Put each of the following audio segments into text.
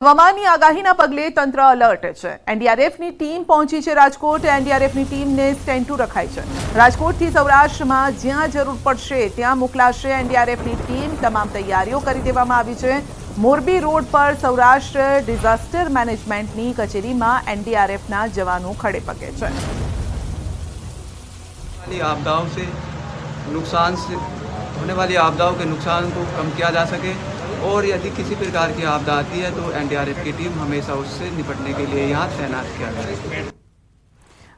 હવામાનની આગાહીના પગલે તંત્ર એલર્ટ છે। એનડીઆરએફની ટીમ પહોંચી છે રાજકોટ। એનડીઆરએફની ટીમને સ્ટેન્ડ ટુ રખાઈ છે। રાજકોટથી સૌરાષ્ટ્રમાં જ્યાં જરૂર પડશે ત્યાં મોકલાશે એનડીઆરએફની ટીમ। તમામ તૈયારીઓ કરી દેવામાં આવી છે। મોરબી રોડ પર સૌરાષ્ટ્ર ડિઝાસ્ટર મેનેજમેન્ટની કચેરીમાં એનડીઆરએફના જવાનો ખડે પગે છે। आपदाओं से होने वाली आपदाओं के नुकसान को कम किया जा सके और यदि किसी प्रकार की आपदा आती है तो एनडीआरएफ की टीम हमेशा उससे निपटने के लिए यहाँ तैनात किया गया है।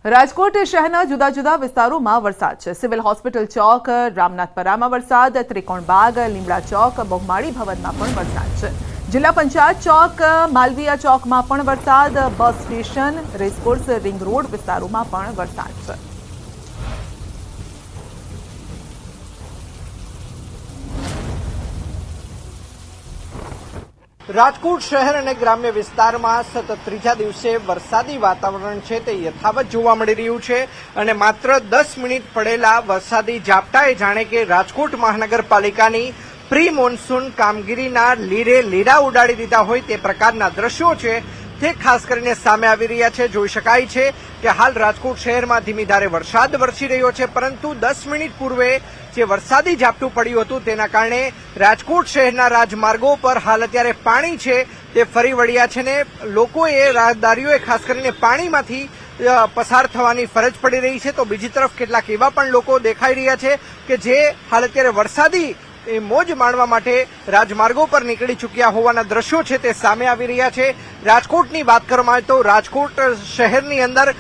રાજકોટ શહેરના જુદા જુદા વિસ્તારોમાં વરસાદ છે। સિવિલ હોસ્પિટલ ચોક, રામનાથપરામાં વરસાદ, ત્રિકોણબાગ, લીમડા ચોક, બહુમાળી ભવનમાં પણ વરસાદ છે। જિલ્લા પંચાયત ચોક, માલવીયા ચોકમાં પણ વરસાદ, bus station, racecourse, ring road વિસ્તારોમાં પણ વરસાદ છે। રાજકોટ શહેર અને ગ્રામ્ય વિસ્તારમાં સતત ત્રીજા દિવસે વરસાદી વાતાવરણ છે તે યથાવત જોવા મળી રહ્યું છે અને માત્ર 10 મિનિટ પડેલા વરસાદી ઝાપટાએ જાણે કે રાજકોટ મહાનગરપાલિકાની પ્રી મોન્સૂન કામગીરીના લીડા ઉડાડી દીધા હોય તે પ્રકારના દ્રશ્યો છે તે ખાસ કરીને સામે આવી રહ્યા છે। જોઈ શકાય છે કે હાલ રાજકોટ શહેરમાં ધીમી ધારે વરસાદ વરસી રહ્યો છે, પરંતુ 10 મિનિટ પૂર્વે જે વરસાદી ઝાપટું પડ્યું હતું તેના કારણે રાજકોટ શહેરના રાજમાર્ગો પર હાલ અત્યારે પાણી છે તે ફરી વળ્યા છે ને લોકોએ, રાહદારીઓએ ખાસ કરીને પાણીમાંથી પસાર થવાની ફરજ પડી રહી છે। તો બીજી તરફ કેટલાક એવા પણ લોકો દેખાઈ રહ્યા છે કે જે હાલ અત્યારે વરસાદી મોજ માણવા માટે રાજમાર્ગો પર નીકળી ચૂક્યા હોવાના દ્રશ્યો છે તે સામે આવી રહ્યા છે। રાજકોટની વાત કરવામાં આવે તો રાજકોટ શહેરની અંદર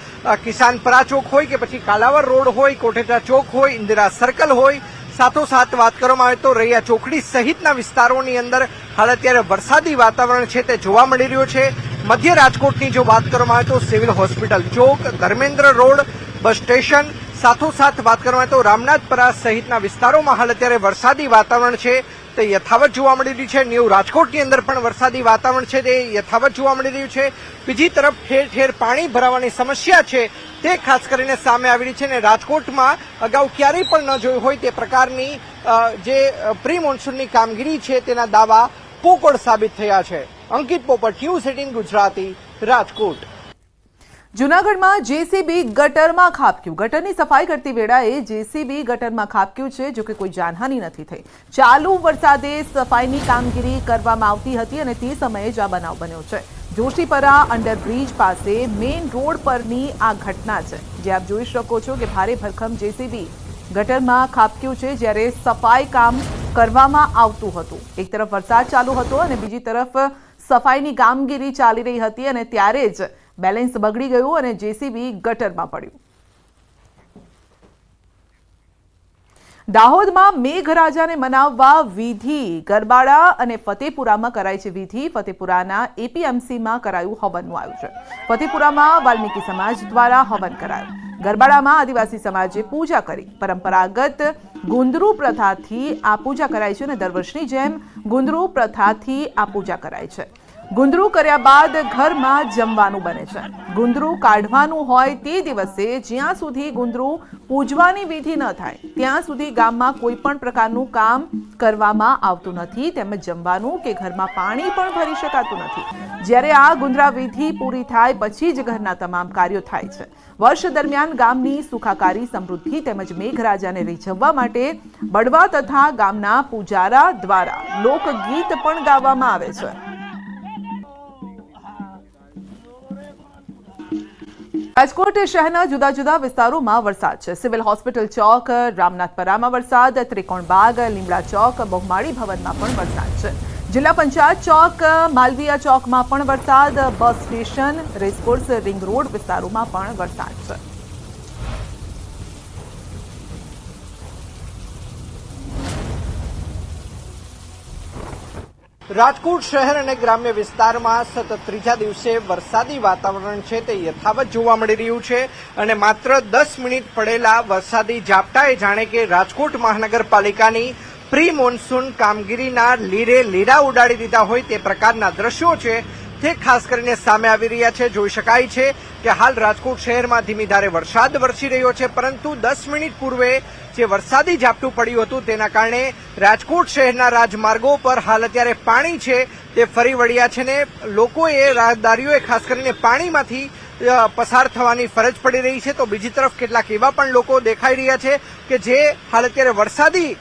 કિસાનપરા ચોક હોય કે પછી કાલાવર રોડ હોય, કોટેચા ચોક હોય, ઇન્દિરા સર્કલ હોય, સાથોસાથ વાત કરવામાં આવે તો રૈયા ચોકડી સહિતના વિસ્તારોની અંદર હાલ અત્યારે વરસાદી વાતાવરણ છે તે જોવા મળી રહ્યું છે। મધ્ય રાજકોટની જો વાત કરવામાં આવે તો સિવિલ હોસ્પિટલ ચોક, ધર્મેન્દ્ર રોડ, બસ સ્ટેશન, સાથોસાથ વાત કરવામાં આવે તો રામનાથપરા સહિતના વિસ્તારોમાં હાલ અત્યારે વરસાદી વાતાવરણ છે તે યથાવત જોવા મળી રહ્યું છે। ન્યૂ રાજકોટની અંદર પણ વરસાદી વાતાવરણ છે તે યથાવત જોવા મળી રહ્યું છે। બીજી તરફ ઠેર ઠેર પાણી ભરાવાની સમસ્યા છે તે ખાસ કરીને સામે આવી રહી છે અને રાજકોટમાં અગાઉ ક્યારેય પણ ન જોયું હોય તે પ્રકારની જે પ્રી મોન્સૂનની કામગીરી છે તેના દાવા પોકળ સાબિત થયા છે। અંકિત પોપટ, News18 ગુજરાતી, રાજકોટ। જૂનાગઢમાં જેસીબી ગટરમાં ખાબક્યું। ગટરની સફાઈ કરતી વેળાએ જેસીબી ગટરમાં ખાબક્યું છે, જો કે કોઈ જાનહાનિ નથી થઈ। ચાલુ વરસાદે સફાઈની કામગીરી કરવામાં આવતી હતી અને તે સમયે જ આ બનાવ બન્યો છે। જોશીપરા અંડરબ્રિજ પાસે મેઇન રોડ પરની આ ઘટના છે, જે આપ જોઈ શકો છો કે ભારે ભરખમ જેસીબી ગટરમાં ખાબક્યું છે જ્યારે સફાઈ કામ કરવામાં આવતું હતું। એક તરફ વરસાદ ચાલુ હતો અને બીજી તરફ સફાઈની કામગીરી ચાલી રહી હતી અને ત્યારે જ બેલેન્સ બગડી ગયું અને જેસીબી ગટરમાં પડ્યું। દાહોદમાં મેઘરાજાને મનાવવા વિધિ ગરબાડા અને ફતેપુરામાં કરાઈ છે વિધિ। ફતેપુરાના એપીએમસીમાં કરાયું હવનનું આયોજન। ફતેપુરામાં વાલ્મીકી સમાજ દ્વારા હવન કરાયું। ગરબાડામાં આદિવાસી સમાજે પૂજા કરી। પરંપરાગત ગુંદરૂ પ્રથાથી આ પૂજા કરાય છે અને દર વર્ષની જેમ ગુંદરૂ પ્રથાથી આ પૂજા કરાય છે। ગુંદરૂ કર્યા બાદ ઘરમાં જમવાનું બને છે। ગુંદરૂ કાઢવાનું હોય તે દિવસે જ્યાં સુધી ગુંદરૂ પૂજવાની વિધિ ન થાય ત્યાં સુધી ગામમાં કોઈ પણ પ્રકારનું કામ કરવામાં આવતું નથી, તેમજ જમવાનું કે ઘરમાં પાણી પણ ભરી શકાતું નથી। જ્યારે આ ગુંદરા વિધિ પૂરી થાય પછી જ ઘરના તમામ કાર્યો થાય છે। વર્ષ દરમિયાન ગામની સુખાકારી, સમૃદ્ધિ તેમજ મેઘરાજાને રીઝવવા માટે બળવા તથા ગામના પૂજારા દ્વારા લોકગીત પણ ગાવામાં આવે છે। રાજકોટ શહેરના જુદા જુદા વિસ્તારોમાં વરસાદ છે। સિવિલ હોસ્પિટલ ચોક, રામનાથપરામાં વરસાદ, ત્રિકોણબાગ, લીમડા ચોક, બહુમાળી ભવનમાં પણ વરસાદ છે। જિલ્લા પંચાયત ચોક, માલવીયા ચોકમાં પણ વરસાદ, bus station, racecourse, ring road વિસ્તારોમાં પણ વરસાદ છે। રાજકોટ શહેર અને ગ્રામ્ય વિસ્તારમાં સતત ત્રીજા દિવસે વરસાદી વાતાવરણ છે તે યથાવત જોવા મળી રહ્યું છે અને માત્ર 10 મિનિટ પડેલા વરસાદી ઝાપટાએ જાણે કે રાજકોટ મહાનગરપાલિકાની પ્રી મોન્સૂન કામગીરીના લીડા ઉડાડી દીધા હોય તે પ્રકારના દ્રશ્યો છે તે ખાસ કરીને સામે આવી રહ્યા છે. જોઈ શકાય છે કે હાલ રાજકોટ શહેરમાં ધીમી ધારે વરસાદ વરસી રહ્યો છે, પરંતુ 10 મિનિટ પૂર્વે જે વરસાદી ઝાપટું પડ્યું હતું તેના કારણે રાજકોટ શહેરના રાજમાર્ગો પર હાલ અત્યારે પાણી છે તે ફરી વળ્યા છે ને લોકોએ રાહદારીઓએ ખાસ કરીને પાણીમાંથી પસાર થવાની ફરજ પડી રહી છે. તો બીજી તરફ કેટલાક એવા પણ લોકો દેખાઈ રહ્યા છે કે જે હાલ અત્યારે વરસાદી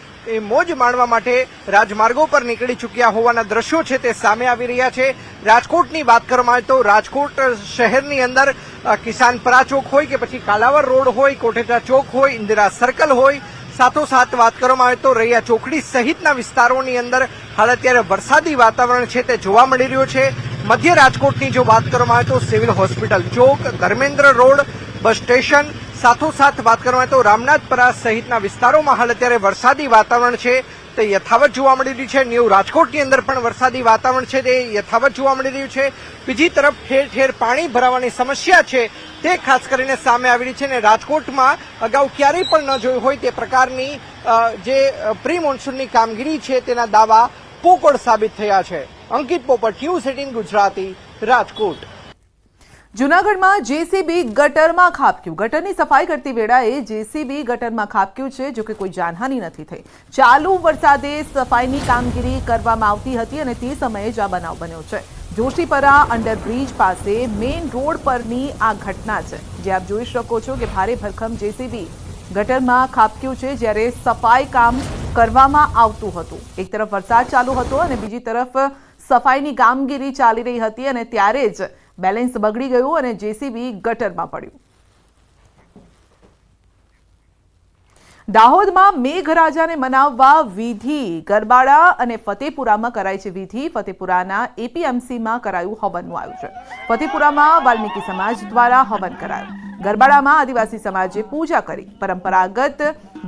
મોજ માણવા માટે રાજમાર્ગો પર નીકળી ચૂક્યા હોવાના દ્રશ્યો છે તે સામે આવી રહ્યા છે. રાજકોટની વાત કરવામાં આવે તો રાજકોટ શહેરની અંદર કિસાનપરા ચોક હોય કે પછી કાલાવર રોડ હોય, કોટેચા ચોક હોય, ઇન્દિરા સર્કલ હોય, સાથોસાથ વાત કરવામાં આવે તો રૈયા ચોકડી સહિતના વિસ્તારોની અંદર હાલ અત્યારે વરસાદી વાતાવરણ છે તે જોવા મળી રહ્યું છે. મધ્ય રાજકોટની જો વાત કરવામાં આવે તો સિવિલ હોસ્પિટલ ચોક, ધર્મેન્દ્ર રોડ, બસ સ્ટેશન, સાથોસાથ વાત કરવામાં આવે તો રામનાથપરા સહિતના વિસ્તારોમાં હાલ અત્યારે વરસાદી વાતાવરણ છે તે યથાવત જોવા મળી રહ્યું છે. ન્યૂ રાજકોટની અંદર પણ વરસાદી વાતાવરણ છે તે યથાવત જોવા મળી રહ્યું છે. બીજી તરફ ઠેર ઠેર પાણી ભરાવાની સમસ્યા છે તે ખાસ કરીને સામે આવી રહી છે અને રાજકોટમાં અગાઉ ક્યારેય પણ ન જોઈ હોય તે પ્રકારની જે પ્રી મોન્સૂનની કામગીરી છે તેના દાવા પોકળ સાબિત થયા છે. અંકિત પોપટ, News18 ગુજરાતી, રાજકોટ. જૂનાગઢમાં જેસીબી ગટરમાં ખાબક્યું. ગટરની સફાઈ કરતી વેળાએ જેસીબી ગટરમાં ખાબક્યું છે, જો કે કોઈ જાનહાનિ નથી થઈ. ચાલુ વરસાદે સફાઈની કામગીરી કરવામાં આવતી હતી અને તે સમયે જ આ બનાવ બન્યો છે. જોશીપરા અંડરબ્રિજ પાસે મેઇન રોડ પરની આ ઘટના છે, જે આપ જોઈ શકો છો કે ભારે ભરખમ જેસીબી ગટરમાં ખાબક્યું છે જ્યારે સફાઈ કામ કરવામાં આવતું હતું. એક તરફ વરસાદ ચાલુ હતો અને બીજી તરફ સફાઈની કામગીરી ચાલી રહી હતી અને ત્યારે જ બેલેન્સ બગડી ગયું અને જેસીબી ગટરમાં પડ્યું. દાહોદમાં મેઘરાજાને મનાવવા વિધિ ગરબાડા અને ફતેપુરામાં કરાઈ છે વિધિ. ફતેપુરાના એપીએમસીમાં કરાયું હવનનું આયોજન. ફતેપુરામાં વાલ્મીકી સમાજ દ્વારા હવન કરાયું. ગરબાડામાં આદિવાસી સમાજે પૂજા કરી. પરંપરાગત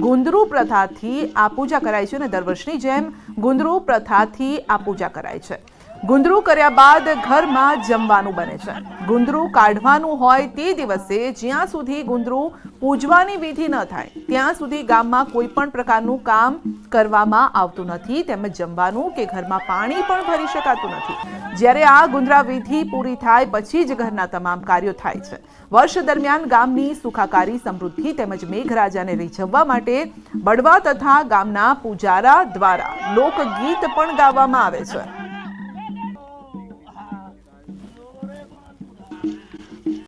ગુંદરુ પ્રથાથી આ પૂજા કરાય છે અને દર વર્ષની જેમ ગુંદરુ પ્રથાથી આ પૂજા કરાય છે. ગુંદરુ કર્યા બાદ ઘરમાં જમવાનું બને છે. ગુંદરુ કાઢવાનું હોય તે દિવસે જ્યાં સુધી ગુંદરુ પૂજવાની વિધિ ન થાય ત્યાં સુધી ગામમાં કોઈ પણ પ્રકારનું કામ કરવામાં આવતું નથી, તેમજ જમવાનું કે ઘરમાં પાણી પણ ભરી શકાતું નથી. જ્યારે આ ગુંદરા વિધિ પૂરી થાય પછી જ ઘરના તમામ કાર્યો થાય છે. વર્ષ દરમિયાન ગામની સુખાકારી, સમૃદ્ધિ તેમજ મેઘરાજાને રીઝવવા માટે બળવા તથા ગામના પૂજારા દ્વારા લોકગીત પણ ગાવામાં આવે છે.